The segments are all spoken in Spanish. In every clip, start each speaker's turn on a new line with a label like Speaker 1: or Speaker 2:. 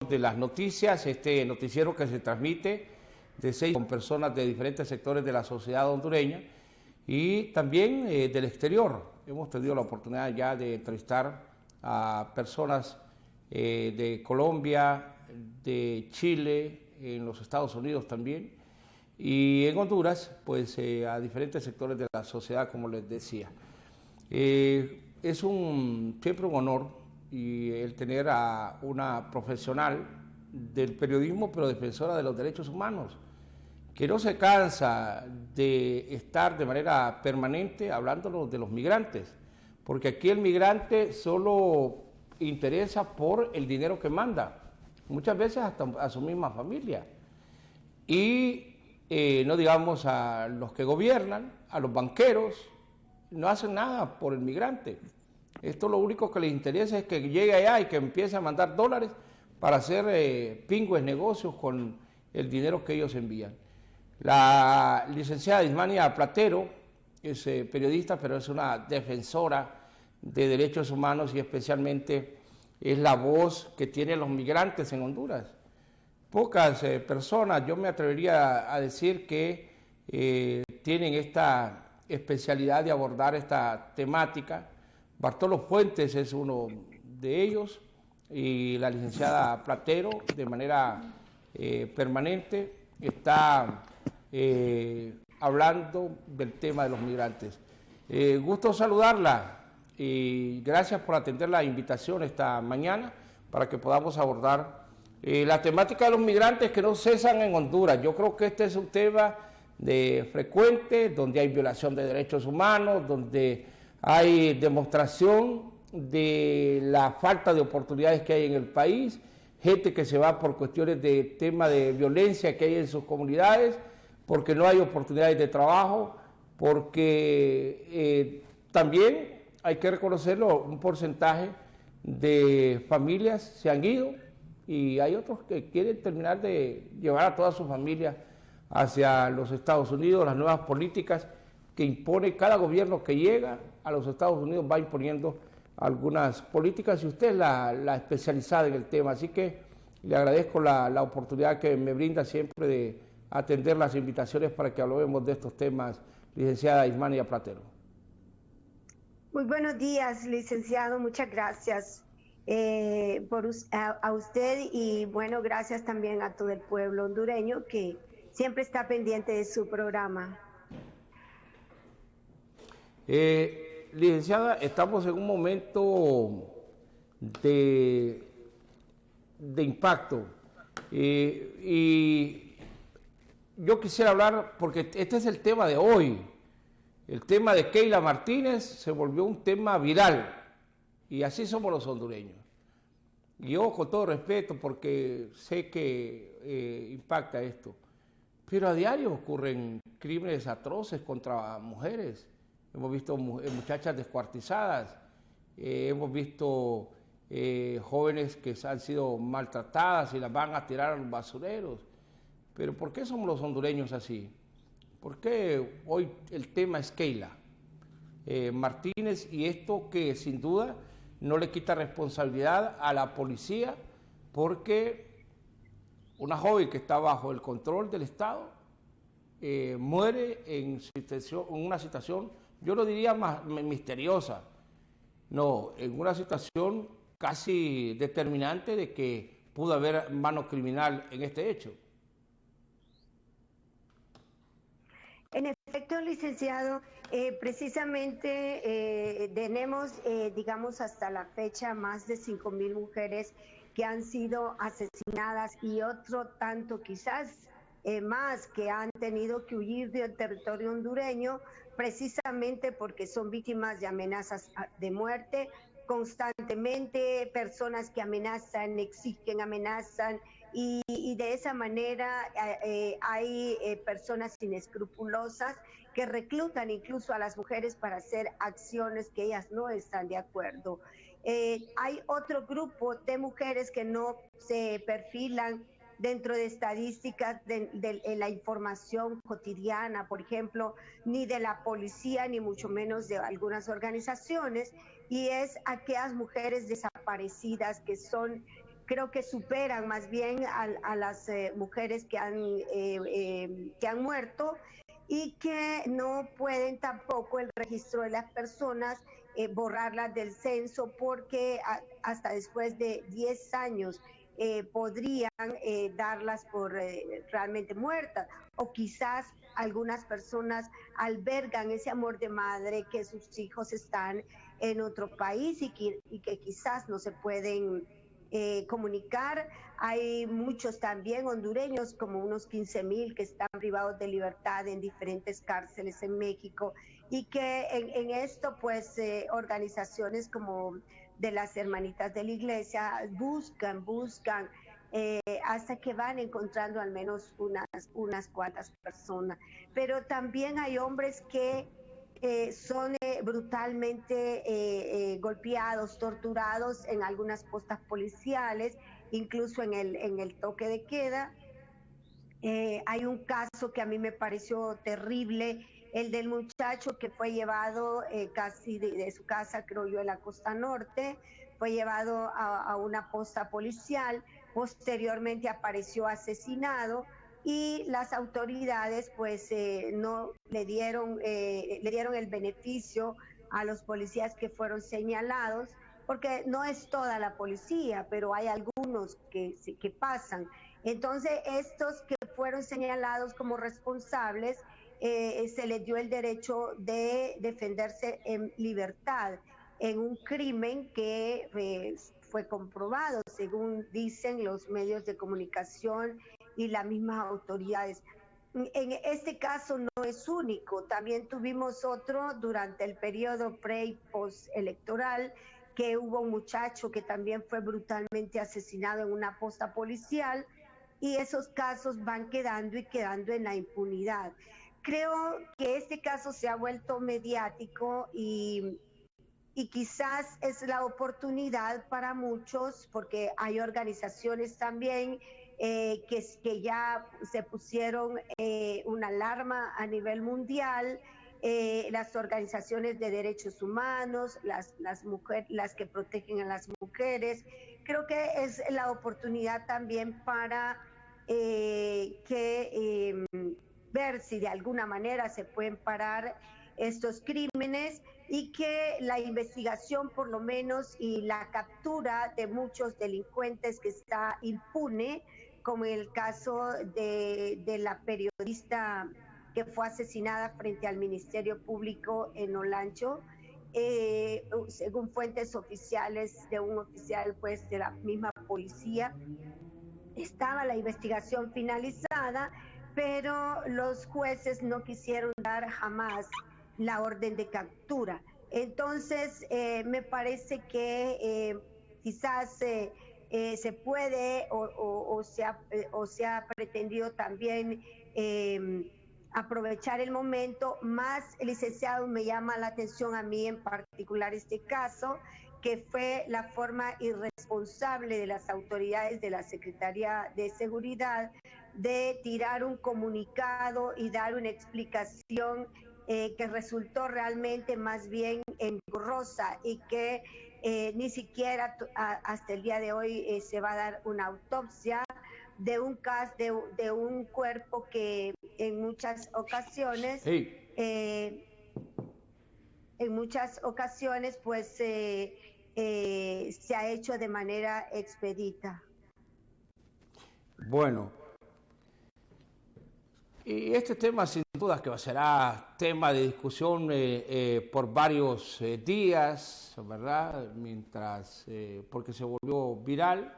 Speaker 1: de las noticias, este noticiero que se transmite de 6 con personas de diferentes sectores de la sociedad hondureña y también del exterior. Hemos tenido la oportunidad ya de entrevistar a personas de Colombia, de Chile, en los Estados Unidos también, y en Honduras, pues a diferentes sectores de la sociedad, como les decía. Es siempre un honor y el tener a una profesional del periodismo, pero defensora de los derechos humanos, que no se cansa de estar de manera permanente hablando de los migrantes, porque aquí el migrante solo interesa por el dinero que manda, muchas veces hasta a su misma familia, y no digamos a los que gobiernan, a los banqueros, no hacen nada por el migrante. Esto lo único que les interesa es que llegue allá y que empiece a mandar dólares para hacer pingües negocios con el dinero que ellos envían. La licenciada Ismania Platero es periodista, pero es una defensora de derechos humanos y especialmente es la voz que tienen los migrantes en Honduras. Pocas personas, yo me atrevería a decir que tienen esta especialidad de abordar esta temática. Bartolo Fuentes es uno de ellos y la licenciada Platero de manera permanente está hablando del tema de los migrantes. Gusto saludarla y gracias por atender la invitación esta mañana para que podamos abordar la temática de los migrantes que no cesan en Honduras. Yo creo que este es un tema frecuente, donde hay violación de derechos humanos, donde hay demostración de la falta de oportunidades que hay en el país, gente que se va por cuestiones de tema de violencia que hay en sus comunidades, porque no hay oportunidades de trabajo, porque también hay que reconocerlo, un porcentaje de familias se han ido y hay otros que quieren terminar de llevar a toda su familia hacia los Estados Unidos. Las nuevas políticas que impone cada gobierno que llega a los Estados Unidos va imponiendo algunas políticas y usted es la especializada en el tema, así que le agradezco la oportunidad que me brinda siempre de atender las invitaciones para que hablemos de estos temas, licenciada Ismania Platero.
Speaker 2: Muy buenos días, licenciado, muchas gracias a usted y bueno, gracias también a todo el pueblo hondureño que siempre está pendiente de su programa.
Speaker 1: Licenciada, estamos en un momento de impacto y yo quisiera hablar, porque este es el tema de hoy, el tema de Keila Martínez se volvió un tema viral y así somos los hondureños. Yo con todo respeto, porque sé que impacta esto, pero a diario ocurren crímenes atroces contra mujeres. Hemos visto muchachas descuartizadas, hemos visto jóvenes que han sido maltratadas y las van a tirar a los basureros. Pero ¿por qué somos los hondureños así? ¿Por qué hoy el tema es Keila Martínez y esto que sin duda no le quita responsabilidad a la policía porque una joven que está bajo el control del Estado muere en una situación, yo lo diría más misteriosa, no, en una situación casi determinante de que pudo haber mano criminal en este hecho.
Speaker 2: En efecto, licenciado, precisamente tenemos, digamos, hasta la fecha más de 5,000 mujeres que han sido asesinadas y otro tanto quizás más que han tenido que huir del territorio hondureño precisamente porque son víctimas de amenazas de muerte constantemente, personas que amenazan, exigen, amenazan y de esa manera hay personas inescrupulosas que reclutan incluso a las mujeres para hacer acciones que ellas no están de acuerdo. Hay otro grupo de mujeres que no se perfilan dentro de estadísticas en la información cotidiana, por ejemplo, ni de la policía, ni mucho menos de algunas organizaciones, y es aquellas mujeres desaparecidas que son creo que superan más bien a las mujeres que han muerto, y que no pueden tampoco el registro de las personas borrarlas del censo, porque hasta después de 10 años podrían darlas por realmente muertas, o quizás algunas personas albergan ese amor de madre, que sus hijos están en otro país y que quizás no se pueden comunicar. Hay muchos también hondureños, como unos 15,000, que están privados de libertad en diferentes cárceles en México, y que en esto pues organizaciones como de las Hermanitas de la Iglesia buscan hasta que van encontrando al menos unas cuantas personas. Pero también hay hombres que son brutalmente golpeados, torturados en algunas postas policiales, incluso en el toque de queda. Hay un caso que a mí me pareció terrible, el del muchacho que fue llevado casi de su casa, creo yo, en la costa norte, fue llevado a una posta policial, posteriormente apareció asesinado, y las autoridades pues no le dieron el beneficio a los policías que fueron señalados, porque no es toda la policía, pero hay algunos que pasan. Entonces, estos que fueron señalados como responsables, se les dio el derecho de defenderse en libertad en un crimen que fue comprobado, según dicen los medios de comunicación y las mismas autoridades. En este caso no es único, también tuvimos otro durante el periodo pre y post electoral, que hubo un muchacho que también fue brutalmente asesinado en una posta policial, y esos casos van quedando en la impunidad. Creo que este caso se ha vuelto mediático, y quizás es la oportunidad para muchos, porque hay organizaciones también que ya se pusieron una alarma a nivel mundial, las organizaciones de derechos humanos, las que protegen a las mujeres. Creo que es la oportunidad también para ver si de alguna manera se pueden parar estos crímenes, y que la investigación por lo menos y la captura de muchos delincuentes que está impune, como el caso de la periodista que fue asesinada frente al Ministerio Público en Olancho, según fuentes oficiales de un oficial pues de la misma policía. Estaba la investigación finalizada, pero los jueces no quisieron dar jamás la orden de captura. Entonces, me parece que quizás se puede o se ha pretendido también aprovechar el momento. Más, licenciado, me llama la atención a mí en particular este caso, que fue la forma irresponsable de las autoridades de la Secretaría de Seguridad de tirar un comunicado y dar una explicación que resultó realmente más bien engorrosa, y que ni siquiera hasta el día de hoy se va a dar una autopsia de un caso, de un cuerpo que en muchas ocasiones pues se ha hecho de manera expedita.
Speaker 1: Bueno, y este tema sin duda que será tema de discusión por varios días, ¿verdad? Porque se volvió viral.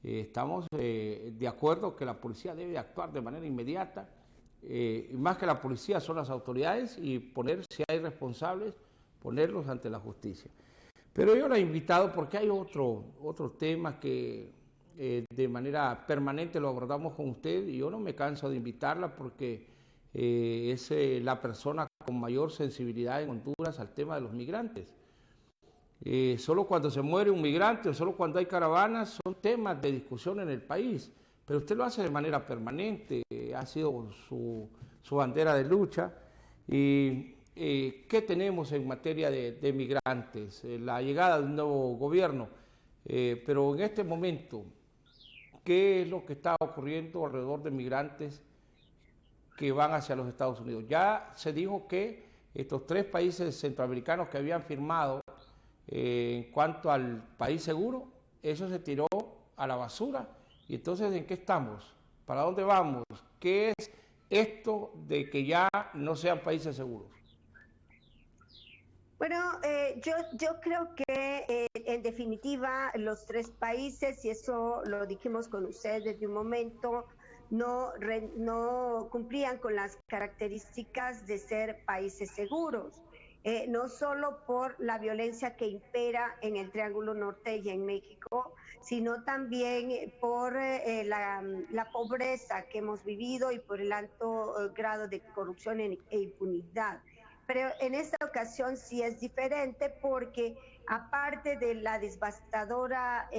Speaker 1: Estamos de acuerdo que la policía debe actuar de manera inmediata, y más que la policía son las autoridades, y si hay responsables, ponerlos ante la justicia. Pero yo la he invitado porque hay otro tema que de manera permanente lo abordamos con usted, y yo no me canso de invitarla porque es la persona con mayor sensibilidad en Honduras al tema de los migrantes. Solo cuando se muere un migrante o solo cuando hay caravanas son temas de discusión en el país, pero usted lo hace de manera permanente, ha sido su bandera de lucha. Y ¿qué tenemos en materia de migrantes? La llegada de un nuevo gobierno, pero en este momento, qué es lo que está ocurriendo alrededor de migrantes que van hacia los Estados Unidos. Ya se dijo que estos 3 países centroamericanos que habían firmado en cuanto al país seguro, eso se tiró a la basura. Y entonces, ¿en qué estamos? ¿Para dónde vamos? ¿Qué es esto de que ya no sean países seguros?
Speaker 2: Bueno, yo creo que en definitiva los 3 países, y eso lo dijimos con ustedes desde un momento, no cumplían con las características de ser países seguros. No solo por la violencia que impera en el Triángulo Norte y en México, sino también por la pobreza que hemos vivido y por el alto grado de corrupción e impunidad. Pero en esta ocasión sí es diferente porque aparte de la devastadora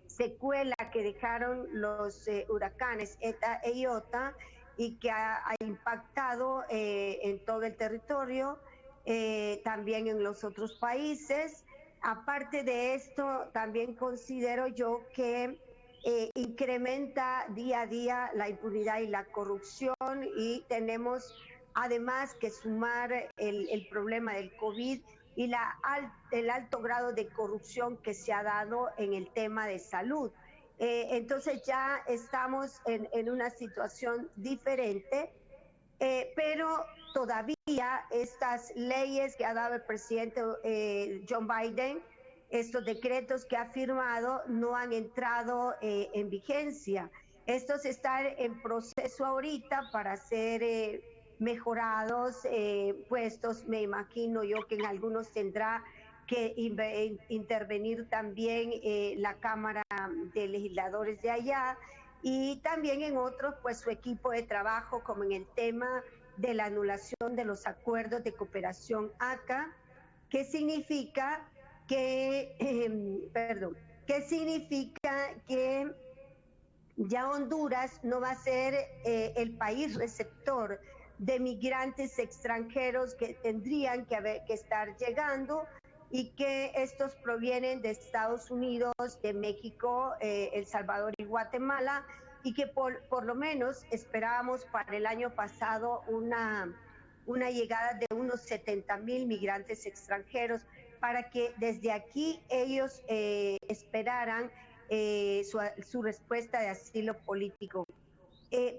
Speaker 2: secuela que dejaron los huracanes ETA e IOTA y que ha impactado en todo el territorio, también en los otros países. Aparte de esto, también considero yo que incrementa día a día la impunidad y la corrupción, y tenemos además que sumar el problema del COVID y el alto grado de corrupción que se ha dado en el tema de salud. Entonces ya estamos en una situación diferente, pero todavía estas leyes que ha dado el presidente John Biden, estos decretos que ha firmado, no han entrado en vigencia. Estos están en proceso ahorita para ser mejorados, puestos. Me imagino yo que en algunos tendrá que intervenir también la Cámara de Legisladores de allá, y también en otros, pues su equipo de trabajo, como en el tema de la anulación de los acuerdos de cooperación ACA, que significa que, ya Honduras no va a ser el país receptor de migrantes extranjeros que tendrían que estar llegando, y que estos provienen de Estados Unidos, de México, El Salvador y Guatemala, y que por lo menos esperábamos para el año pasado una llegada de unos 70,000 migrantes extranjeros, para que desde aquí ellos esperaran su respuesta de asilo político.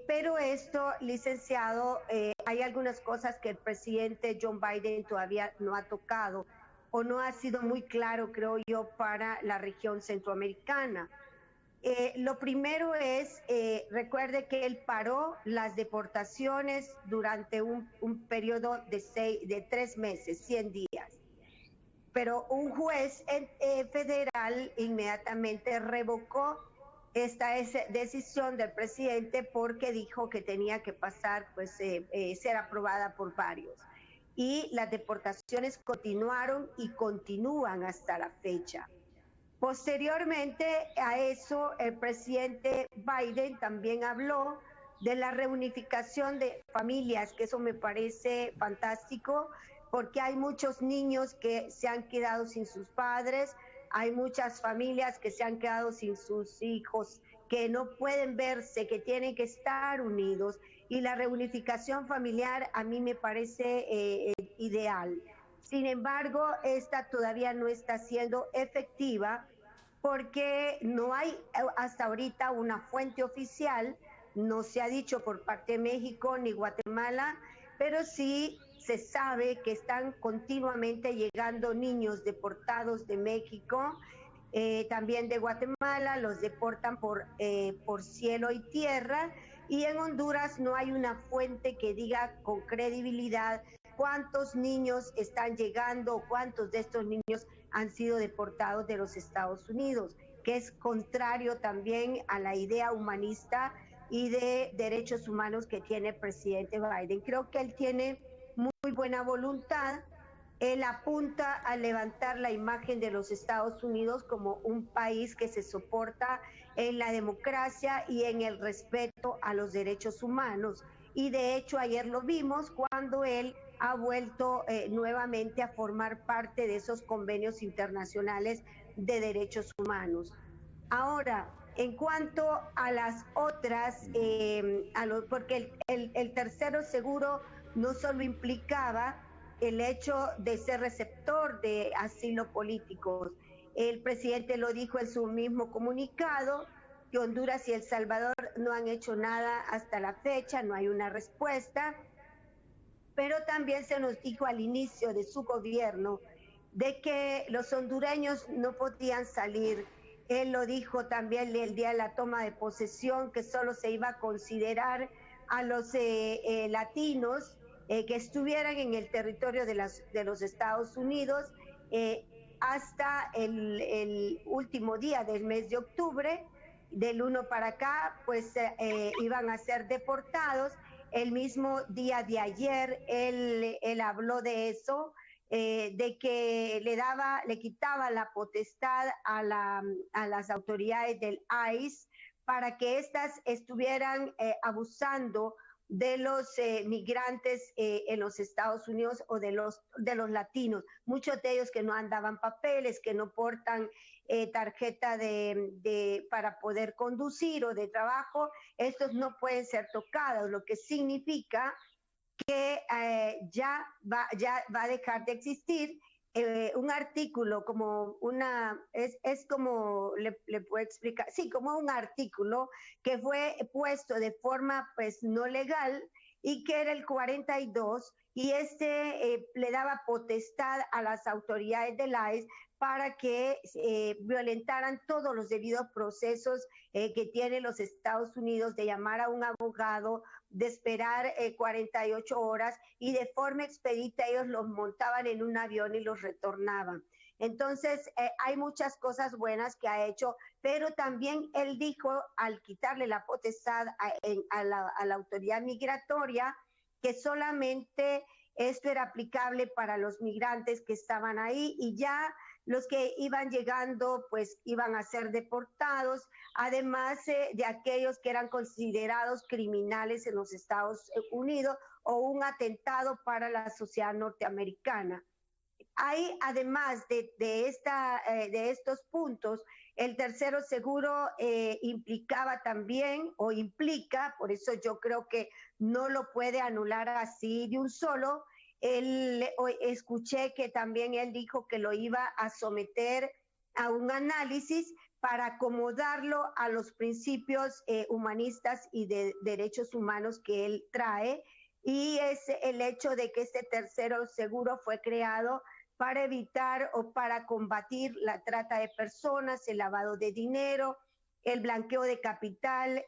Speaker 2: Pero esto, licenciado, hay algunas cosas que el presidente John Biden todavía no ha tocado, o no ha sido muy claro, creo yo, para la región centroamericana. Lo primero es, recuerde que él paró las deportaciones durante un periodo de 3 meses, 100 días. Pero un juez federal inmediatamente revocó esta decisión del presidente, porque dijo que tenía que pasar, pues, ser aprobada por varios. Y las deportaciones continuaron y continúan hasta la fecha. Posteriormente a eso, el presidente Biden también habló de la reunificación de familias, que eso me parece fantástico, porque hay muchos niños que se han quedado sin sus padres, hay muchas familias que se han quedado sin sus hijos, que no pueden verse, que tienen que estar unidos, y la reunificación familiar a mí me parece ideal. Sin embargo, esta todavía no está siendo efectiva, porque no hay hasta ahorita una fuente oficial, no se ha dicho por parte de México ni Guatemala, pero sí se sabe que están continuamente llegando niños deportados de México, también de Guatemala, los deportan por cielo y tierra, y en Honduras no hay una fuente que diga con credibilidad cuántos niños están llegando, cuántos de estos niños han sido deportados de los Estados Unidos, que es contrario también a la idea humanista y de derechos humanos que tiene el presidente Biden. Creo que él tiene muy buena voluntad. Él apunta a levantar la imagen de los Estados Unidos como un país que se soporta en la democracia y en el respeto a los derechos humanos. Y de hecho ayer lo vimos cuando él ha vuelto nuevamente a formar parte de esos convenios internacionales de derechos humanos. Ahora, En cuanto a las otras, porque el tercero seguro no solo implicaba el hecho de ser receptor de asilo políticos. El presidente lo dijo en su mismo comunicado, que Honduras y El Salvador no han hecho nada hasta la fecha, no hay una respuesta, pero también se nos dijo al inicio de su gobierno de que los hondureños no podían salir. Él lo dijo también el día de la toma de posesión, que solo se iba a considerar a los latinos que estuvieran en el territorio de los Estados Unidos hasta el último día del mes de octubre. Del 1 para acá, pues iban a ser deportados. El mismo día de ayer, él habló de eso, de que le quitaba la potestad a las autoridades del ICE para que éstas estuvieran abusando de los migrantes en los Estados Unidos o de los latinos, muchos de ellos que no andaban papeles, que no portan tarjeta para poder conducir o de trabajo, estos no pueden ser tocados, lo que significa que ya va a dejar de existir un artículo como es como le puedo explicar, sí, como un artículo que fue puesto de forma pues no legal y que era el 42 y le daba potestad a las autoridades del ICE para que violentaran todos los debidos procesos que tienen los Estados Unidos de llamar a un abogado, de esperar 48 horas y de forma expedita ellos los montaban en un avión y los retornaban. Entonces, hay muchas cosas buenas que ha hecho, pero también él dijo, al quitarle la potestad a la autoridad migratoria, que solamente esto era aplicable para los migrantes que estaban ahí y ya los que iban llegando pues iban a ser deportados, además de aquellos que eran considerados criminales en los Estados Unidos o un atentado para la sociedad norteamericana. Hay, además de estos puntos, el tercero seguro implicaba también, o implica, por eso yo creo que no lo puede anular así de un solo. Escuché que también él dijo que lo iba a someter a un análisis para acomodarlo a los principios humanistas y de derechos humanos que él trae, y es el hecho de que este tercero seguro fue creado para evitar o para combatir la trata de personas, el lavado de dinero, el blanqueo de capital,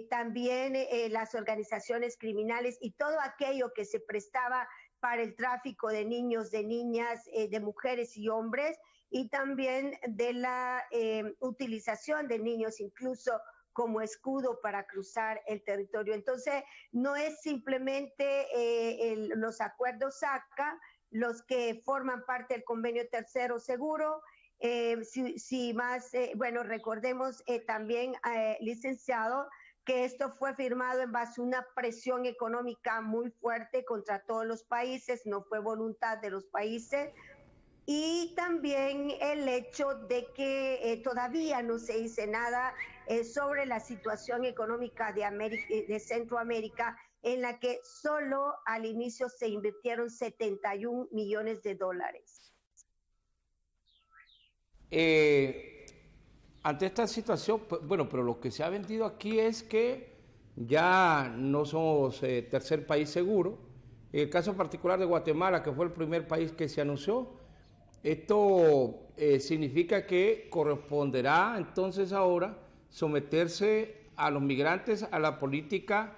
Speaker 2: también las organizaciones criminales y todo aquello que se prestaba para el tráfico de niños, de niñas, de mujeres y hombres, y también de la utilización de niños incluso como escudo para cruzar el territorio. Entonces, no es simplemente los acuerdos SACA los que forman parte del convenio tercero seguro. Bueno, recordemos también, licenciado, que esto fue firmado en base a una presión económica muy fuerte contra todos los países, no fue voluntad de los países, y también el hecho de que todavía no se dice nada sobre la situación económica de Centroamérica, en la que solo al inicio se invirtieron 71 millones de dólares.
Speaker 1: Ante esta situación, bueno, pero lo que se ha vendido aquí es que ya no somos tercer país seguro. En el caso particular de Guatemala, que fue el primer país que se anunció, esto significa que corresponderá entonces ahora someterse a los migrantes a la política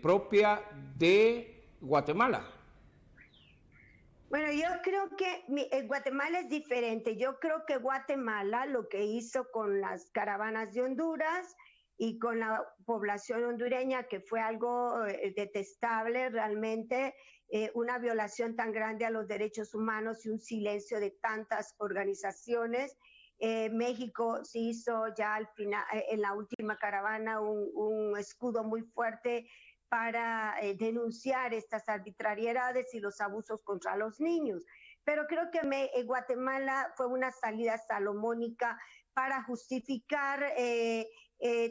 Speaker 1: propia de Guatemala.
Speaker 2: Bueno, yo creo que Guatemala es diferente. Yo creo que Guatemala lo que hizo con las caravanas de Honduras y con la población hondureña, que fue algo detestable realmente, una violación tan grande a los derechos humanos y un silencio de tantas organizaciones. México se hizo ya al final, en la última caravana, un escudo muy fuerte para denunciar estas arbitrariedades y los abusos contra los niños. Pero creo que Guatemala fue una salida salomónica para justificar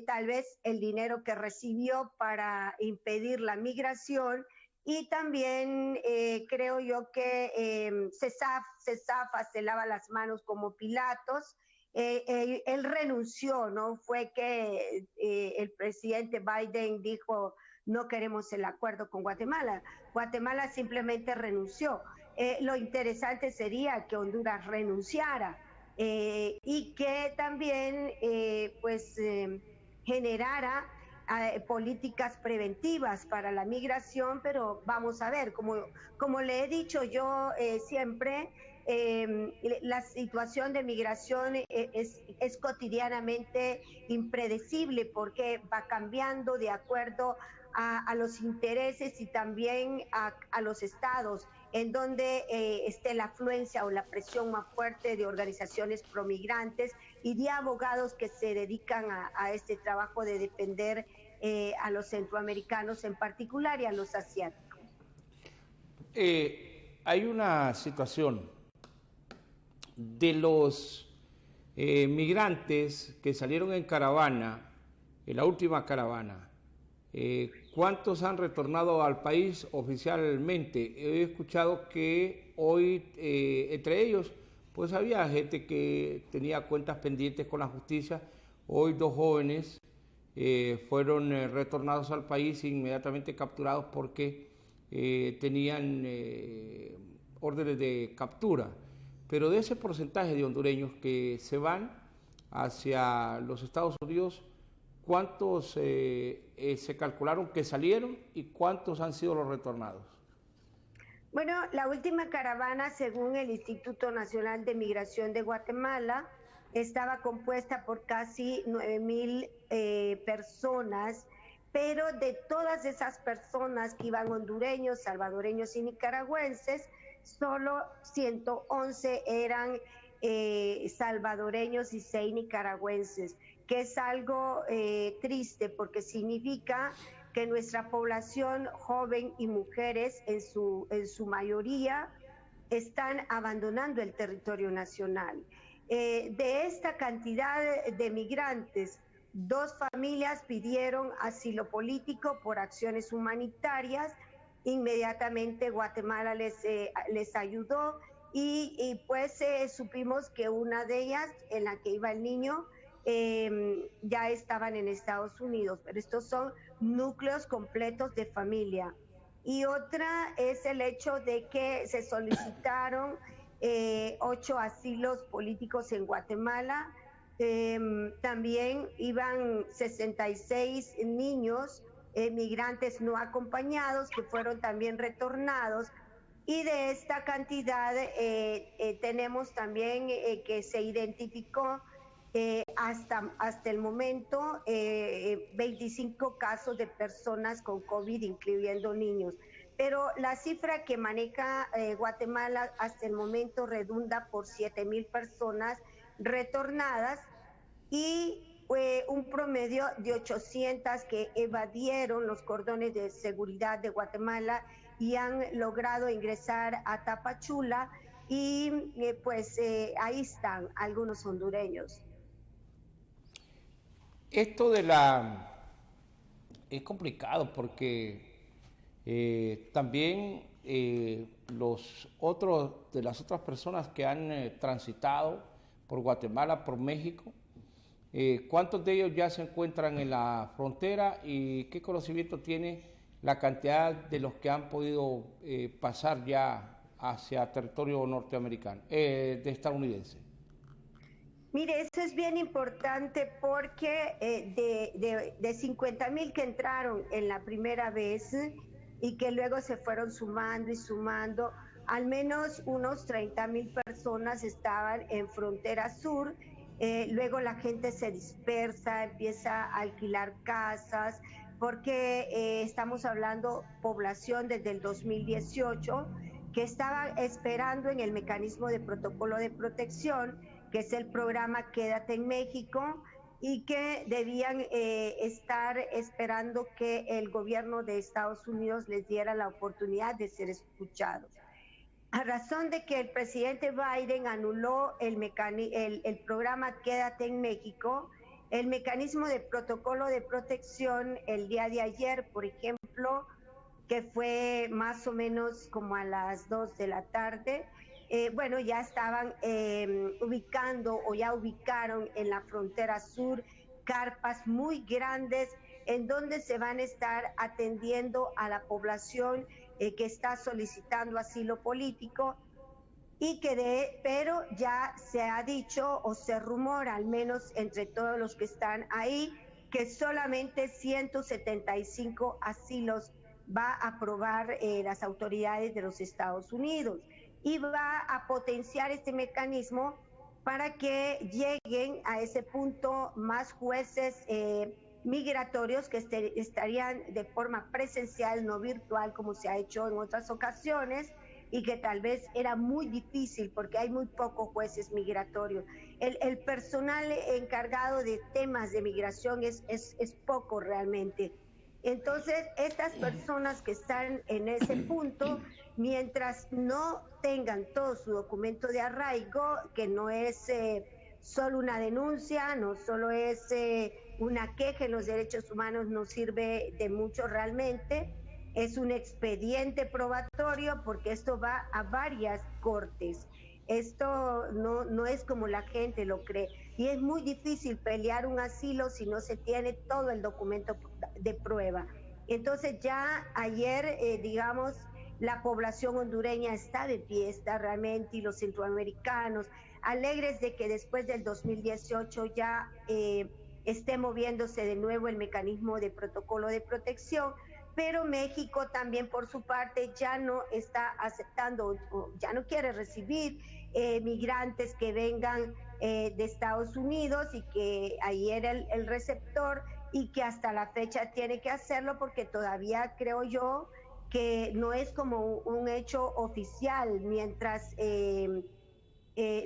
Speaker 2: tal vez el dinero que recibió para impedir la migración. Y también creo yo que se zafa, se lava las manos como Pilatos. Él renunció, ¿no? Fue que el presidente Biden dijo, no queremos el acuerdo con Guatemala. Guatemala simplemente renunció. Lo interesante sería que Honduras renunciara y que también generara políticas preventivas para la migración, pero vamos a ver, como le he dicho yo siempre, la situación de migración es cotidianamente impredecible porque va cambiando de acuerdo a los intereses y también a los estados en donde esté la afluencia o la presión más fuerte de organizaciones promigrantes y de abogados que se dedican a este trabajo de defender a los centroamericanos en particular y a los asiáticos.
Speaker 1: Hay una situación de los migrantes que salieron en caravana, en la última caravana. ¿Cuántos han retornado al país oficialmente? He escuchado que hoy, entre ellos, pues había gente que tenía cuentas pendientes con la justicia. Hoy 2 jóvenes fueron retornados al país e inmediatamente capturados porque tenían órdenes de captura. Pero de ese porcentaje de hondureños que se van hacia los Estados Unidos, ¿cuántos se calcularon que salieron y cuántos han sido los retornados?
Speaker 2: Bueno, la última caravana, según el Instituto Nacional de Migración de Guatemala, estaba compuesta por casi 9,000 personas, pero de todas esas personas que iban hondureños, salvadoreños y nicaragüenses, solo 111 eran salvadoreños y 6 nicaragüenses, que es algo triste porque significa que nuestra población joven y mujeres en su mayoría están abandonando el territorio nacional. De esta cantidad de migrantes, 2 familias pidieron asilo político por acciones humanitarias. Inmediatamente Guatemala les ayudó y pues supimos que una de ellas, en la que iba el niño, ya estaban en Estados Unidos, pero estos son núcleos completos de familia. Y otra es el hecho de que se solicitaron 8 asilos políticos en Guatemala. También iban 66 niños migrantes no acompañados que fueron también retornados. Y de esta cantidad tenemos también que se identificó hasta el momento 25 casos de personas con COVID, incluyendo niños. Pero la cifra que maneja Guatemala hasta el momento redunda por 7,000 personas retornadas y un promedio de 800 que evadieron los cordones de seguridad de Guatemala y han logrado ingresar a Tapachula y ahí están algunos hondureños.
Speaker 1: Esto es complicado porque también las otras personas que han transitado por Guatemala, por México, ¿cuántos de ellos ya se encuentran en la frontera y qué conocimiento tiene la cantidad de los que han podido pasar ya hacia territorio norteamericano, estadounidense?
Speaker 2: Mire, eso es bien importante porque de 50,000 que entraron en la primera vez y que luego se fueron sumando y sumando, al menos unos 30,000 personas estaban en frontera sur. Luego la gente se dispersa, empieza a alquilar casas, porque estamos hablando población desde el 2018 que estaba esperando en el mecanismo de protocolo de protección, que es el programa Quédate en México, y que debían estar esperando que el gobierno de Estados Unidos les diera la oportunidad de ser escuchados. a razón de que el presidente Biden anuló el programa Quédate en México, el mecanismo de protocolo de protección el día de ayer, por ejemplo, que fue más o menos como a las 2 de la tarde, bueno, ya estaban ubicando o ya ubicaron en la frontera sur carpas muy grandes en donde se van a estar atendiendo a la población que está solicitando asilo político y pero ya se ha dicho o se rumora, al menos entre todos los que están ahí, que solamente 175 asilos va a aprobar las autoridades de los Estados Unidos y va a potenciar este mecanismo para que lleguen a ese punto más jueces migratorios que estarían de forma presencial, no virtual, como se ha hecho en otras ocasiones, y que tal vez era muy difícil porque hay muy pocos jueces migratorios. El personal encargado de temas de migración es poco realmente. Entonces, estas personas que están en ese punto, mientras no tengan todo su documento de arraigo, que no es solo una denuncia, no solo es una queja en los derechos humanos, no sirve de mucho realmente, es un expediente probatorio porque esto va a varias cortes. Esto no es como la gente lo cree. Y es muy difícil pelear un asilo si no se tiene todo el documento de prueba. Entonces ya ayer, digamos, la población hondureña está de fiesta realmente y los centroamericanos, alegres de que después del 2018 ya esté moviéndose de nuevo el mecanismo de protocolo de protección, pero México también por su parte ya no está aceptando, ya no quiere recibir migrantes que vengan de Estados Unidos y que ahí era el receptor y que hasta la fecha tiene que hacerlo porque todavía creo yo que no es como un hecho oficial mientras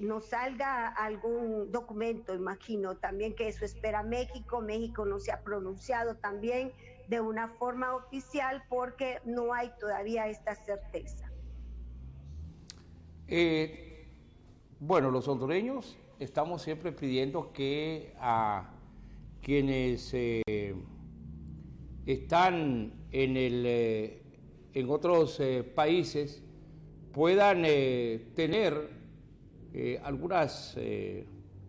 Speaker 2: nos salga algún documento, imagino también que eso espera México. México no se ha pronunciado también de una forma oficial porque no hay todavía esta certeza.
Speaker 1: Bueno, los hondureños estamos siempre pidiendo que a quienes están en otros países puedan tener algunas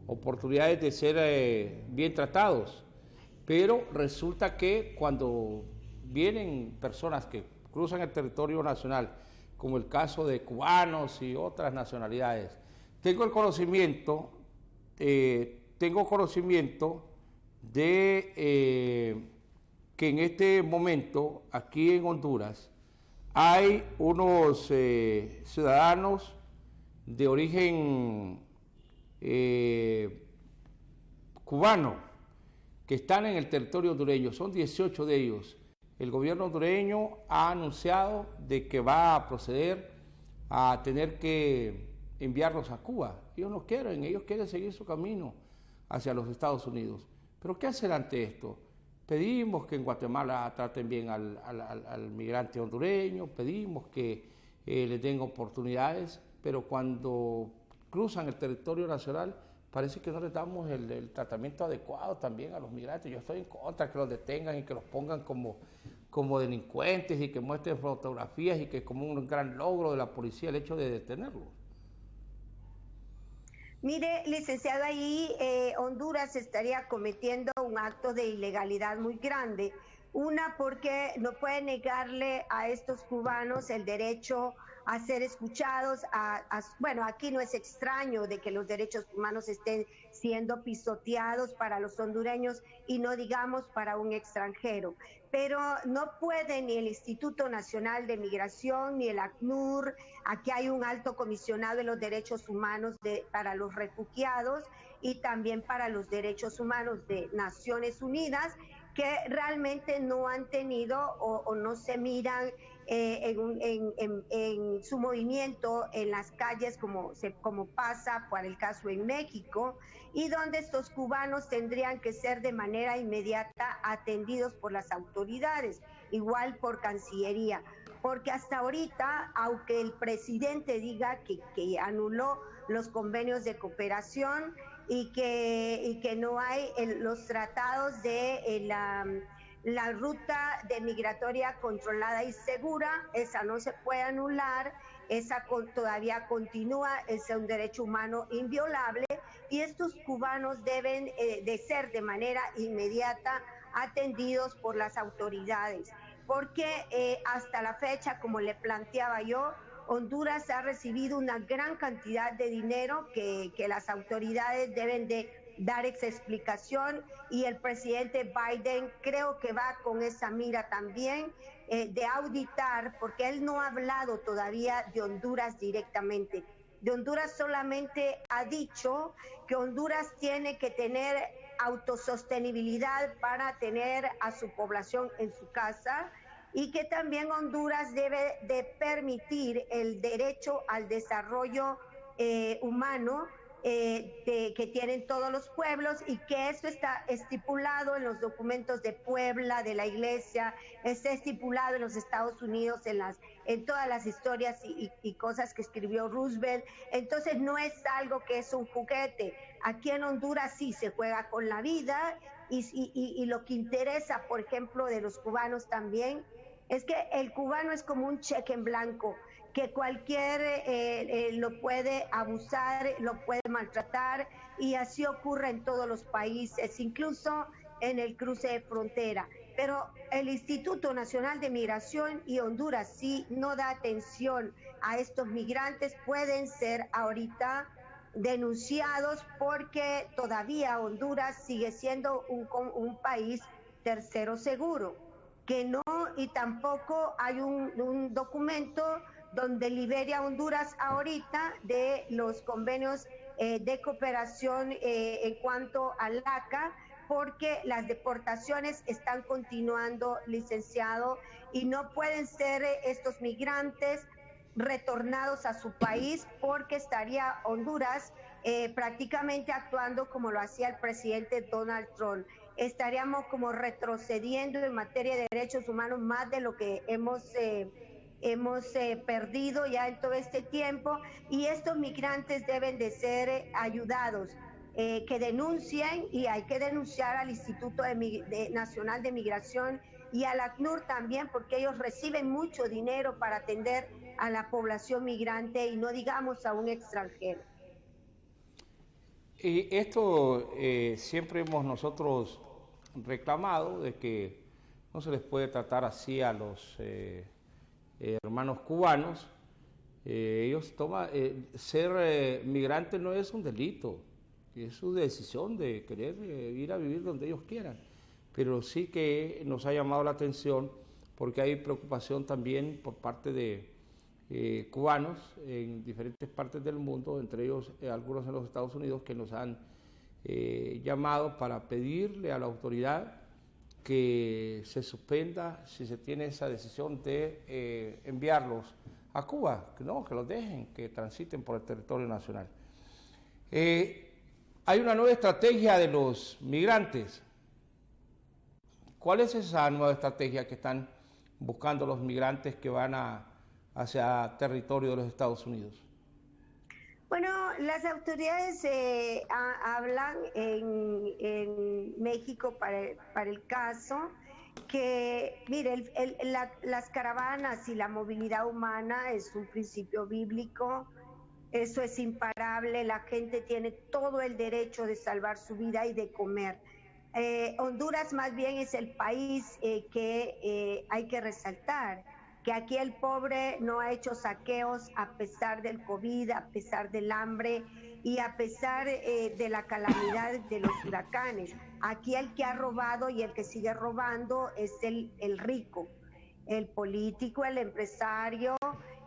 Speaker 1: oportunidades de ser bien tratados, pero resulta que cuando vienen personas que cruzan el territorio nacional, como el caso de cubanos y otras nacionalidades, tengo conocimiento de que en este momento aquí en Honduras hay unos ciudadanos de origen cubano que están en el territorio hondureño, son 18 de ellos. El gobierno hondureño ha anunciado de que va a proceder a tener que enviarlos a Cuba. Ellos no quieren, ellos quieren seguir su camino hacia los Estados Unidos. ¿Pero qué hacer ante esto? Pedimos que en Guatemala traten bien al migrante hondureño, pedimos que le den oportunidades, pero cuando cruzan el territorio nacional parece que no les damos el tratamiento adecuado también a los migrantes. Yo estoy en contra que los detengan y que los pongan como delincuentes y que muestren fotografías y que como un gran logro de la policía el hecho de detenerlos.
Speaker 2: Mire, licenciado, ahí Honduras estaría cometiendo un acto de ilegalidad muy grande. Una, porque no puede negarle a estos cubanos el derecho a ser escuchados. Bueno, aquí no es extraño de que los derechos humanos estén siendo pisoteados para los hondureños y no digamos para un extranjero. Pero no puede ni el Instituto Nacional de Migración ni el ACNUR. Aquí hay un alto comisionado de los derechos humanos para los refugiados y también para los derechos humanos de Naciones Unidas, que realmente no han tenido o no se miran en su movimiento en las calles como pasa por el caso en México, y donde estos cubanos tendrían que ser de manera inmediata atendidos por las autoridades, igual por Cancillería. porque hasta ahorita, aunque el presidente diga que anuló los convenios de cooperación y que no hay los tratados de la ruta de migratoria controlada y segura, esa no se puede anular, esa todavía continúa, es un derecho humano inviolable y estos cubanos deben de ser de manera inmediata atendidos por las autoridades, porque hasta la fecha, como le planteaba yo, Honduras ha recibido una gran cantidad de dinero que las autoridades deben de dar esa explicación y el presidente Biden creo que va con esa mira también de auditar, porque él no ha hablado todavía de Honduras directamente. De Honduras solamente ha dicho que Honduras tiene que tener autosostenibilidad para tener a su población en su casa y que también Honduras debe de permitir el derecho al desarrollo humano que tienen todos los pueblos y que esto está estipulado en los documentos de Puebla, de la Iglesia, está estipulado en los Estados Unidos, en todas las historias y cosas que escribió Roosevelt. Entonces no es algo que es un juguete. Aquí en Honduras sí se juega con la vida y lo que interesa, por ejemplo, de los cubanos también, es que el cubano es como un cheque en blanco, que cualquier lo puede abusar, lo puede maltratar y así ocurre en todos los países, incluso en el cruce de frontera. Pero el Instituto Nacional de Migración y Honduras sí no da atención a estos migrantes, pueden ser ahorita denunciados porque todavía Honduras sigue siendo un país tercero seguro, que no, y tampoco hay un documento donde libere a Honduras ahorita de los convenios de cooperación en cuanto al ACA, porque las deportaciones están continuando, licenciado, y no pueden ser estos migrantes retornados a su país porque estaría Honduras prácticamente actuando como lo hacía el presidente Donald Trump. Estaríamos como retrocediendo en materia de derechos humanos más de lo que hemos perdido ya en todo este tiempo, y estos migrantes deben de ser ayudados, que denuncien, y hay que denunciar al Instituto Nacional de Migración y al ACNUR también, porque ellos reciben mucho dinero para atender a la población migrante y no digamos a un extranjero.
Speaker 1: Y esto siempre hemos nosotros reclamado de que no se les puede tratar así a los hermanos cubanos. Ellos toman, ser migrante no es un delito, es su decisión de querer ir a vivir donde ellos quieran, pero sí que nos ha llamado la atención porque hay preocupación también por parte de cubanos en diferentes partes del mundo, entre ellos algunos en los Estados Unidos, que nos han llamado para pedirle a la autoridad que se suspenda, si se tiene esa decisión de enviarlos a Cuba, que no, que los dejen, que transiten por el territorio nacional. Hay una nueva estrategia de los migrantes. ¿Cuál es esa nueva estrategia que están buscando los migrantes que van hacia territorio de los Estados Unidos?
Speaker 2: Bueno, las autoridades hablan en México para el caso que, mire, las caravanas y la movilidad humana es un principio bíblico, eso es imparable, la gente tiene todo el derecho de salvar su vida y de comer. Honduras más bien es el país que hay que resaltar, que aquí el pobre no ha hecho saqueos a pesar del COVID, a pesar del hambre y a pesar de la calamidad de los huracanes. Aquí el que ha robado y el que sigue robando es el rico, el político, el empresario.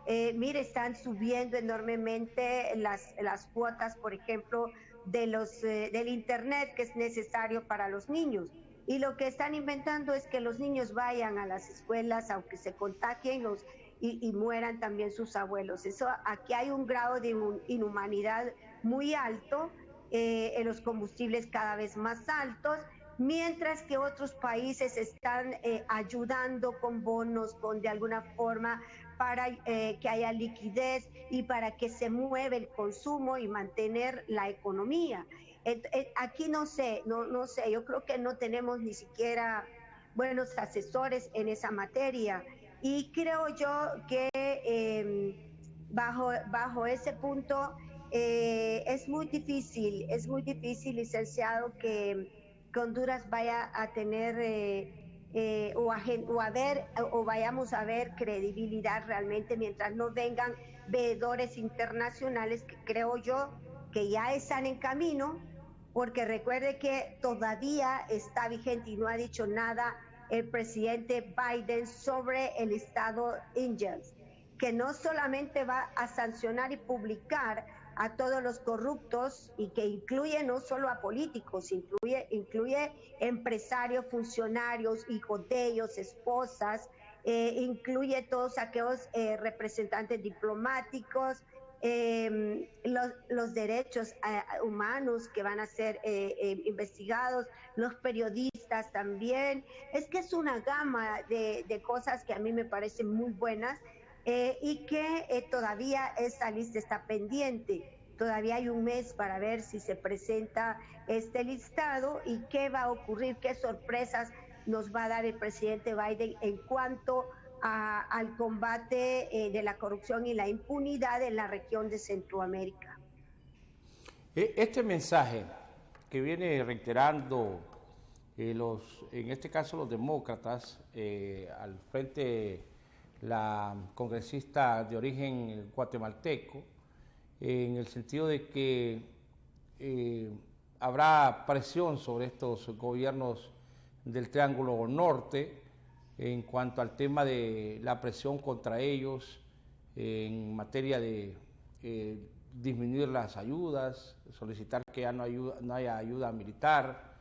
Speaker 2: Mire, están subiendo enormemente las cuotas, por ejemplo, del internet que es necesario para los niños. Y lo que están inventando es que los niños vayan a las escuelas, aunque se contagien y mueran también sus abuelos. Eso, aquí hay un grado de inhumanidad muy alto, en los combustibles cada vez más altos, mientras que otros países están ayudando con bonos, con de alguna forma para que haya liquidez y para que se mueva el consumo y mantener la economía. Aquí no sé, no sé, yo creo que no tenemos ni siquiera buenos asesores en esa materia y creo yo que bajo ese punto es muy difícil, licenciado, que Honduras vaya a tener o vayamos a ver credibilidad realmente mientras no vengan veedores internacionales que creo yo que ya están en camino, porque recuerde que todavía está vigente y no ha dicho nada el presidente Biden sobre el estado Angels, que no solamente va a sancionar y publicar a todos los corruptos y que incluye no solo a políticos, incluye empresarios, funcionarios, hijos de ellos, esposas, incluye todos aquellos representantes diplomáticos, los derechos humanos que van a ser investigados, los periodistas también. Es que es una gama de cosas que a mí me parecen muy buenas. Y que todavía esa lista está pendiente. Todavía hay un mes para ver si se presenta este listado y qué va a ocurrir, qué sorpresas nos va a dar el presidente Biden en cuanto al combate de la corrupción y la impunidad en la región de Centroamérica.
Speaker 1: Este mensaje que viene reiterando en este caso los demócratas al frente la congresista de origen guatemalteco, en el sentido de que habrá presión sobre estos gobiernos del Triángulo Norte en cuanto al tema de la presión contra ellos en materia de disminuir las ayudas, solicitar que ya no haya ayuda militar.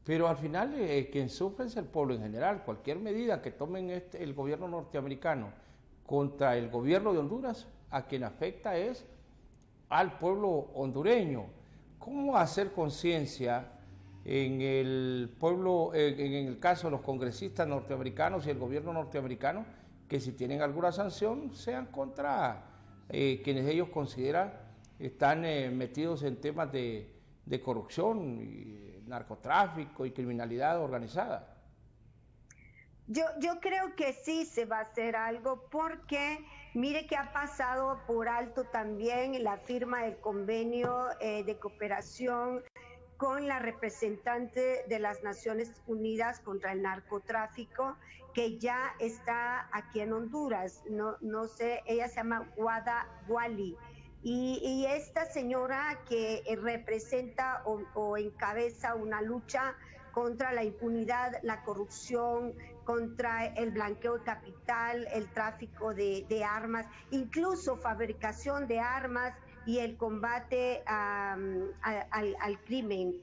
Speaker 1: Pero al final quien sufre es el pueblo en general. Cualquier medida que tomen el gobierno norteamericano contra el gobierno de Honduras, a quien afecta es al pueblo hondureño. ¿Cómo hacer conciencia en el pueblo, en el caso de los congresistas norteamericanos y el gobierno norteamericano, que si tienen alguna sanción sean contra quienes ellos consideran están metidos en temas de corrupción y narcotráfico y criminalidad organizada?
Speaker 2: Yo creo que sí se va a hacer algo porque mire que ha pasado por alto también la firma del convenio de cooperación con la representante de las Naciones Unidas contra el narcotráfico, que ya está aquí en Honduras. No sé, ella se llama Wada Wali. Y esta señora que representa o encabeza una lucha contra la impunidad, la corrupción, contra el blanqueo de capital, el tráfico de armas, incluso fabricación de armas y el combate al crimen.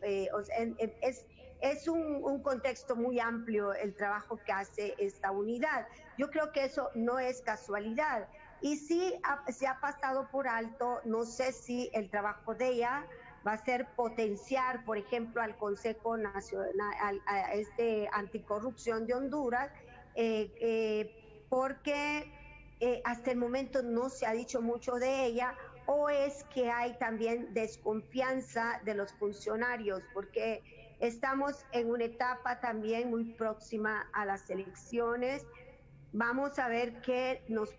Speaker 2: Es un contexto muy amplio el trabajo que hace esta unidad. Yo creo que eso no es casualidad. Y sí se ha pasado por alto, no sé si el trabajo de ella va a ser potenciar, por ejemplo, al Consejo Nacional, a este Anticorrupción de Honduras, porque hasta el momento no se ha dicho mucho de ella, o es que hay también desconfianza de los funcionarios, porque estamos en una etapa también muy próxima a las elecciones. Vamos a ver qué nos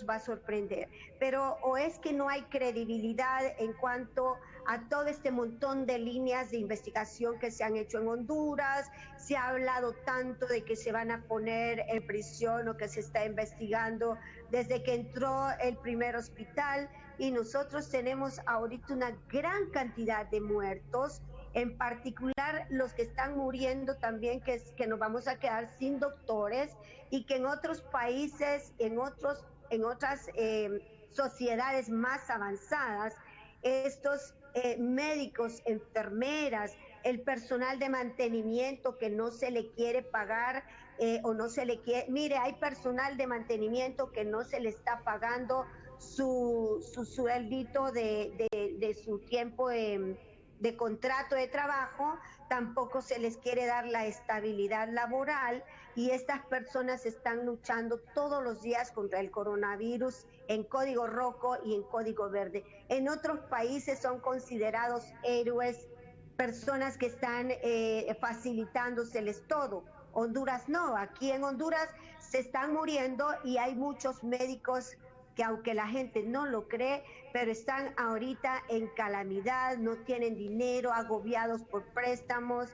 Speaker 2: va a sorprender. Pero o es que no hay credibilidad en cuanto a todo este montón de líneas de investigación que se han hecho en Honduras. Se ha hablado tanto de que se van a poner en prisión o que se está investigando desde que entró el primer hospital, y nosotros tenemos ahorita una gran cantidad de muertos, en particular los que están muriendo también, que nos vamos a quedar sin doctores, y que en otros países, en otras sociedades más avanzadas, estos médicos, enfermeras, el personal de mantenimiento que no se le quiere pagar o no se le quiere... Mire, hay personal de mantenimiento que no se le está pagando su sueldito de su tiempo de contrato de trabajo, tampoco se les quiere dar la estabilidad laboral y estas personas están luchando todos los días contra el coronavirus en código rojo y en código verde. En otros países son considerados héroes, personas que están facilitándoseles todo. Honduras no, aquí en Honduras se están muriendo y hay muchos médicos que aunque la gente no lo cree, pero están ahorita en calamidad, no tienen dinero, agobiados por préstamos,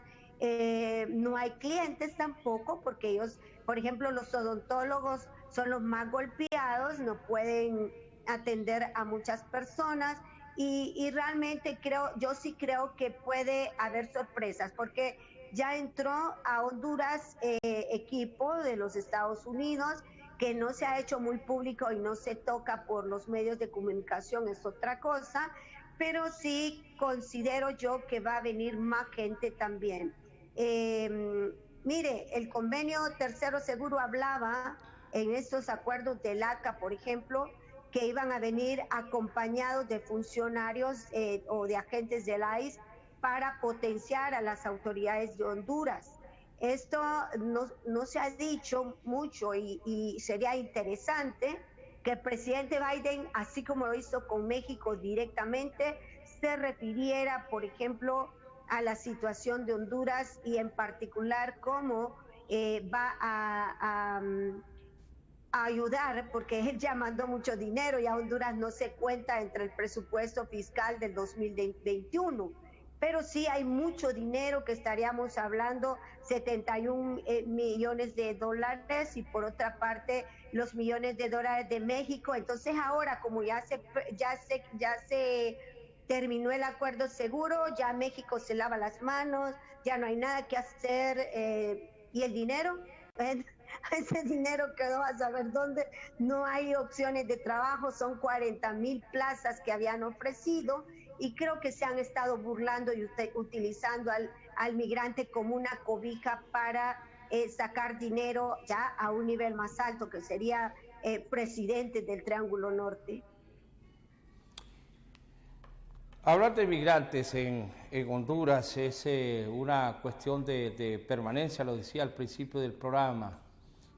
Speaker 2: no hay clientes tampoco, porque ellos, por ejemplo, los odontólogos son los más golpeados, no pueden atender a muchas personas y realmente yo sí creo que puede haber sorpresas, porque ya entró a Honduras equipo de los Estados Unidos, que no se ha hecho muy público y no se toca por los medios de comunicación, es otra cosa, pero sí considero yo que va a venir más gente también. Mire, el convenio tercero seguro hablaba en estos acuerdos del ACA, por ejemplo, que iban a venir acompañados de funcionarios o de agentes del ICE para potenciar a las autoridades de Honduras. Esto no se ha dicho mucho y sería interesante que el presidente Biden, así como lo hizo con México directamente, se refiriera, por ejemplo, a la situación de Honduras y en particular cómo va a ayudar, porque él ya mandó mucho dinero y a Honduras no se cuenta entre el presupuesto fiscal del 2021. Pero sí hay mucho dinero, que estaríamos hablando 71 millones de dólares y por otra parte los millones de dólares de México. Entonces ahora como ya se terminó el acuerdo seguro, ya México se lava las manos, ya no hay nada que hacer y el dinero, ese dinero quedó a saber dónde, no hay opciones de trabajo, son 40,000 plazas que habían ofrecido y creo que se han estado burlando y utilizando al migrante como una cobija para sacar dinero ya a un nivel más alto, que sería presidente del Triángulo Norte.
Speaker 1: Hablar de migrantes en Honduras es una cuestión de permanencia, lo decía al principio del programa.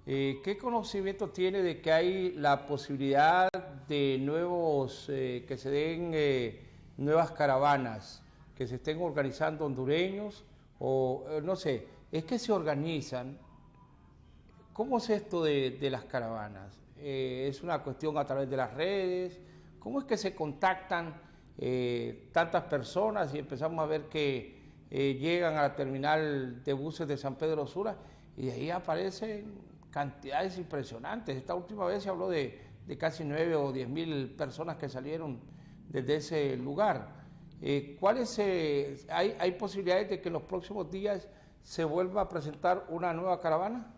Speaker 1: ¿Qué conocimiento tiene de que hay la posibilidad de nuevos, que se den nuevas caravanas, que se estén organizando hondureños o no sé, es que se organizan? ¿Cómo es esto de las caravanas? ¿Es una cuestión a través de las redes? ¿Cómo es que se contactan tantas personas y empezamos a ver que llegan a la terminal de buses de San Pedro Sula y de ahí aparecen cantidades impresionantes? Esta última vez se habló de casi 9 o 10,000 personas que salieron desde ese lugar. ¿Hay posibilidades de que en los próximos días se vuelva a presentar una nueva caravana?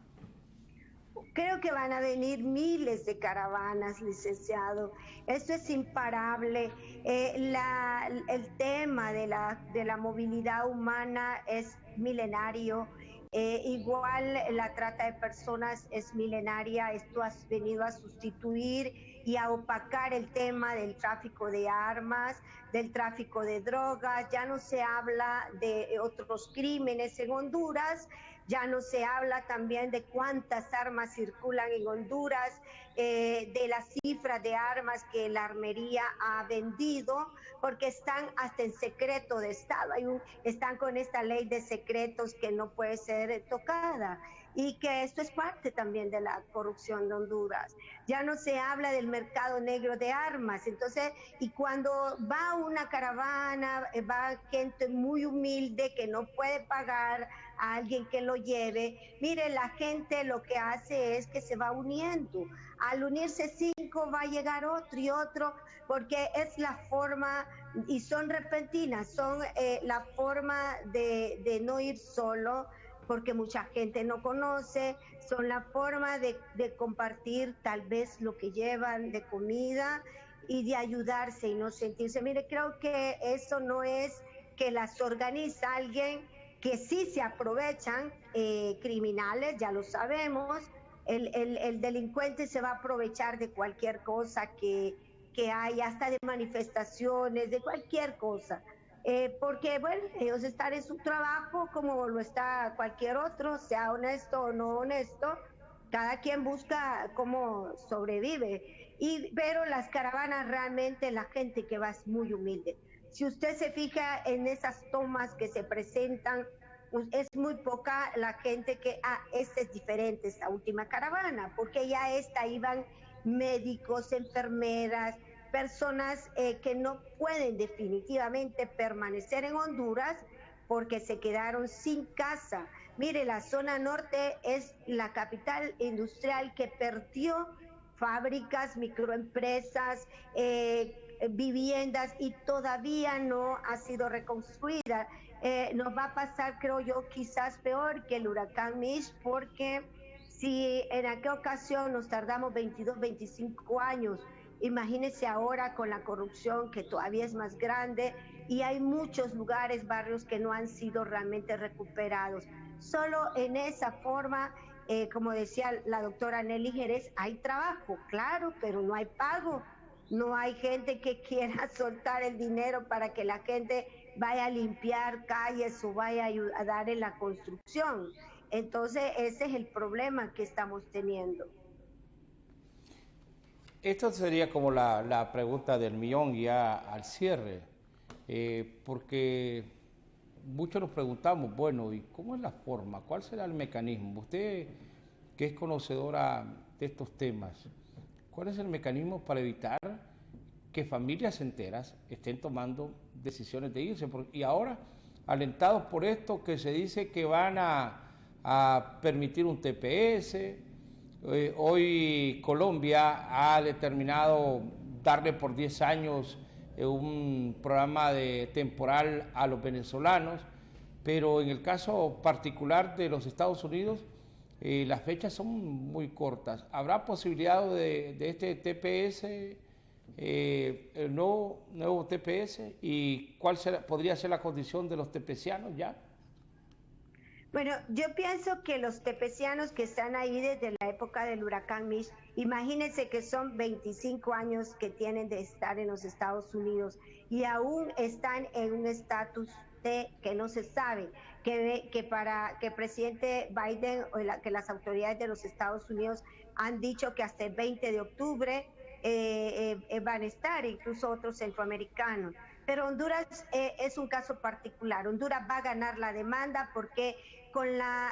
Speaker 2: Creo que van a venir miles de caravanas, licenciado. Esto es imparable. El tema de la movilidad humana es milenario. Igual la trata de personas es milenaria. Esto ha venido a sustituir y a opacar el tema del tráfico de armas, del tráfico de drogas. Ya no se habla de otros crímenes en Honduras. Ya no se habla también de cuántas armas circulan en Honduras, de la cifra de armas que la armería ha vendido, porque están hasta en secreto de Estado. Están con esta ley de secretos que no puede ser tocada y que esto es parte también de la corrupción de Honduras. Ya no se habla del mercado negro de armas. Entonces, y cuando va una caravana, va gente muy humilde que no puede pagar a alguien que lo lleve, mire, la gente lo que hace es que se va uniendo. Al unirse 5 va a llegar otro y otro, porque es la forma, y son repentinas, son la forma de no ir solo, porque mucha gente no conoce, son la forma de compartir tal vez lo que llevan de comida y de ayudarse y no sentirse. Mire, creo que eso no es que las organiza alguien, que sí se aprovechan, criminales, ya lo sabemos. El delincuente se va a aprovechar de cualquier cosa que hay, hasta de manifestaciones, de cualquier cosa. porque bueno, ellos están en su trabajo como lo está cualquier otro, sea honesto o no honesto, cada quien busca cómo sobrevive. Pero las caravanas realmente la gente que va es muy humilde. Si usted se fija en esas tomas que se presentan, pues es muy poca la gente que, esta es diferente, esta última caravana, porque ya esta iban médicos, enfermeras, personas que no pueden definitivamente permanecer en Honduras porque se quedaron sin casa. Mire, la zona norte es la capital industrial que perdió fábricas, microempresas, viviendas y todavía no ha sido reconstruida. Nos va a pasar, creo yo, quizás peor que el huracán Mitch, porque si en aquella ocasión nos tardamos 22, 25 años, imagínense ahora con la corrupción que todavía es más grande y hay muchos lugares, barrios que no han sido realmente recuperados. Solo en esa forma, como decía la doctora Nelly Jerez, hay trabajo, claro, pero no hay pago. No hay gente que quiera soltar el dinero para que la gente vaya a limpiar calles o vaya a ayudar en la construcción. Entonces, ese es el problema que estamos teniendo.
Speaker 1: Esto sería como la pregunta del millón ya al cierre, porque muchos nos preguntamos, bueno, ¿y cómo es la forma? ¿Cuál será el mecanismo? Usted, que es conocedora de estos temas, ¿cuál es el mecanismo para evitar que familias enteras estén tomando decisiones de irse? Y ahora, alentados por esto que se dice que van a permitir un TPS, hoy Colombia ha determinado darle por 10 años un programa temporal a los venezolanos, pero en el caso particular de los Estados Unidos, las fechas son muy cortas. ¿Habrá posibilidad de este TPS, el nuevo TPS? ¿Y cuál podría ser la condición de los tepecianos ya?
Speaker 2: Bueno, yo pienso que los tepecianos que están ahí desde la época del huracán Mitch, imagínense que son 25 años que tienen de estar en los Estados Unidos y aún están en un estatus de que no se sabe, que el presidente Biden que las autoridades de los Estados Unidos han dicho que hasta el 20 de octubre van a estar, incluso otros centroamericanos. Pero Honduras es un caso particular. Honduras va a ganar la demanda porque con la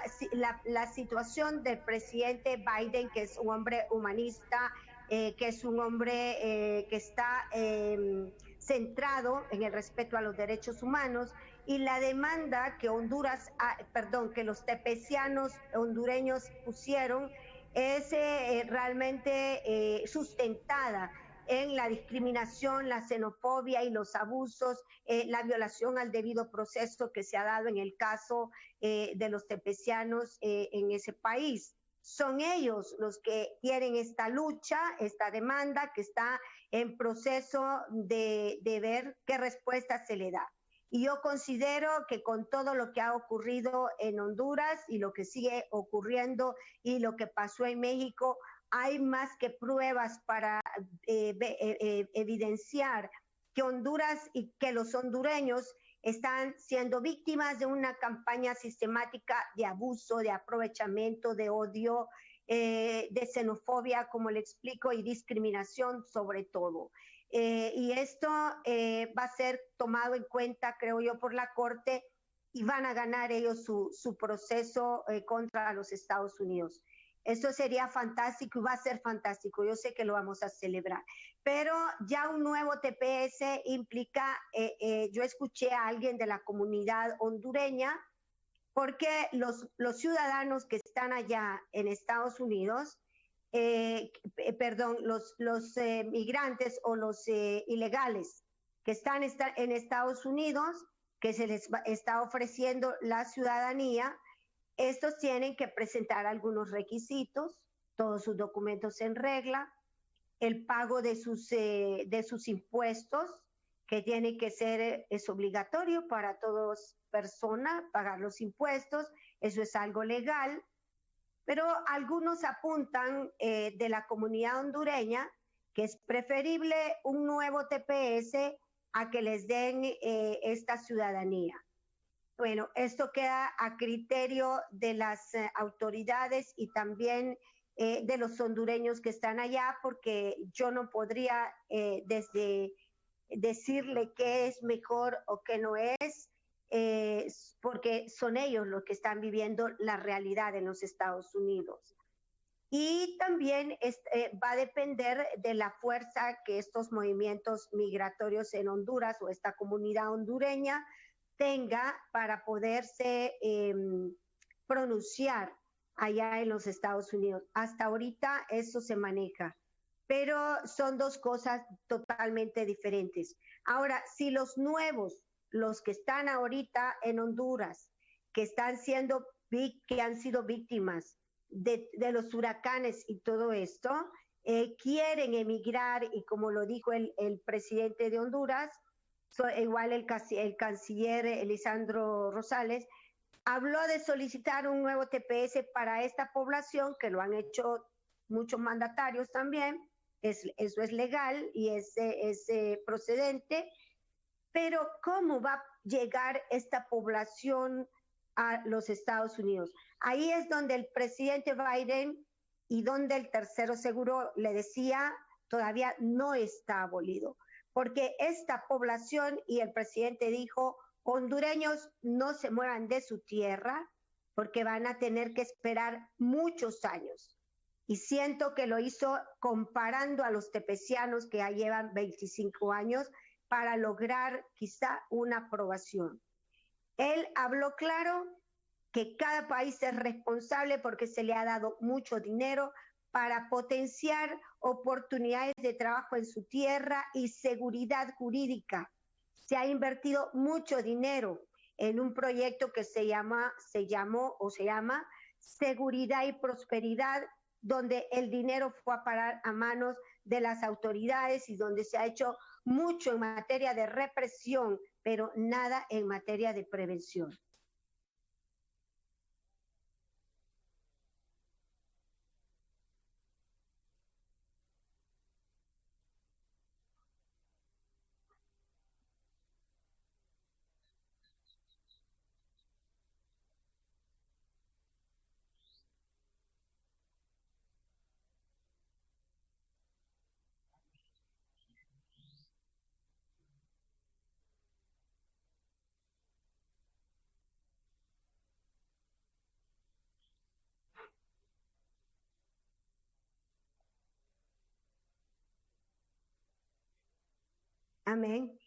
Speaker 2: situación del presidente Biden, que es un hombre humanista, que es un hombre que está centrado en el respeto a los derechos humanos, y la demanda que que los tepecianos hondureños pusieron es realmente sustentada en la discriminación, la xenofobia y los abusos, la violación al debido proceso que se ha dado en el caso de los tepecianos en ese país. Son ellos los que tienen esta lucha, esta demanda que está en proceso de ver qué respuesta se le da. Y yo considero que con todo lo que ha ocurrido en Honduras y lo que sigue ocurriendo y lo que pasó en México, hay más que pruebas para evidenciar que Honduras y que los hondureños están siendo víctimas de una campaña sistemática de abuso, de aprovechamiento, de odio, de xenofobia, como le explico, y discriminación sobre todo. Y esto va a ser tomado en cuenta, creo yo, por la Corte y van a ganar ellos su proceso contra los Estados Unidos. Eso sería fantástico y va a ser fantástico. Yo sé que lo vamos a celebrar. Pero ya un nuevo TPS implica, yo escuché a alguien de la comunidad hondureña, porque los ciudadanos que están allá en Estados Unidos, los migrantes o los ilegales que están en Estados Unidos, que se les está ofreciendo la ciudadanía, estos tienen que presentar algunos requisitos, todos sus documentos en regla, el pago de sus impuestos, que tiene que ser, es obligatorio para toda persona pagar los impuestos, eso es algo legal, pero algunos apuntan de la comunidad hondureña que es preferible un nuevo TPS a que les den esta ciudadanía. Bueno, esto queda a criterio de las autoridades y también de los hondureños que están allá, porque yo no podría desde decirle qué es mejor o qué no es, porque son ellos los que están viviendo la realidad en los Estados Unidos. Y también va a depender de la fuerza que estos movimientos migratorios en Honduras o esta comunidad hondureña tenga para poderse pronunciar allá en los Estados Unidos. Hasta ahorita eso se maneja, pero son dos cosas totalmente diferentes. Ahora, si los nuevos, los que están ahorita en Honduras, que están siendo que han sido víctimas de los huracanes y todo esto, quieren emigrar y como lo dijo el presidente de Honduras, igual el canciller Lisandro Rosales, habló de solicitar un nuevo TPS para esta población, que lo han hecho muchos mandatarios también, eso es legal y es procedente, pero ¿cómo va a llegar esta población a los Estados Unidos? Ahí es donde el presidente Biden y donde el tercero seguro le decía, todavía no está abolido, porque esta población, y el presidente dijo, hondureños no se muevan de su tierra porque van a tener que esperar muchos años. Y siento que lo hizo comparando a los tepecianos que ya llevan 25 años para lograr quizá una aprobación. Él habló claro que cada país es responsable porque se le ha dado mucho dinero para potenciar oportunidades de trabajo en su tierra y seguridad jurídica. Se ha invertido mucho dinero en un proyecto que se llama Seguridad y Prosperidad, donde el dinero fue a parar a manos de las autoridades y donde se ha hecho mucho en materia de represión, pero nada en materia de prevención. Amén.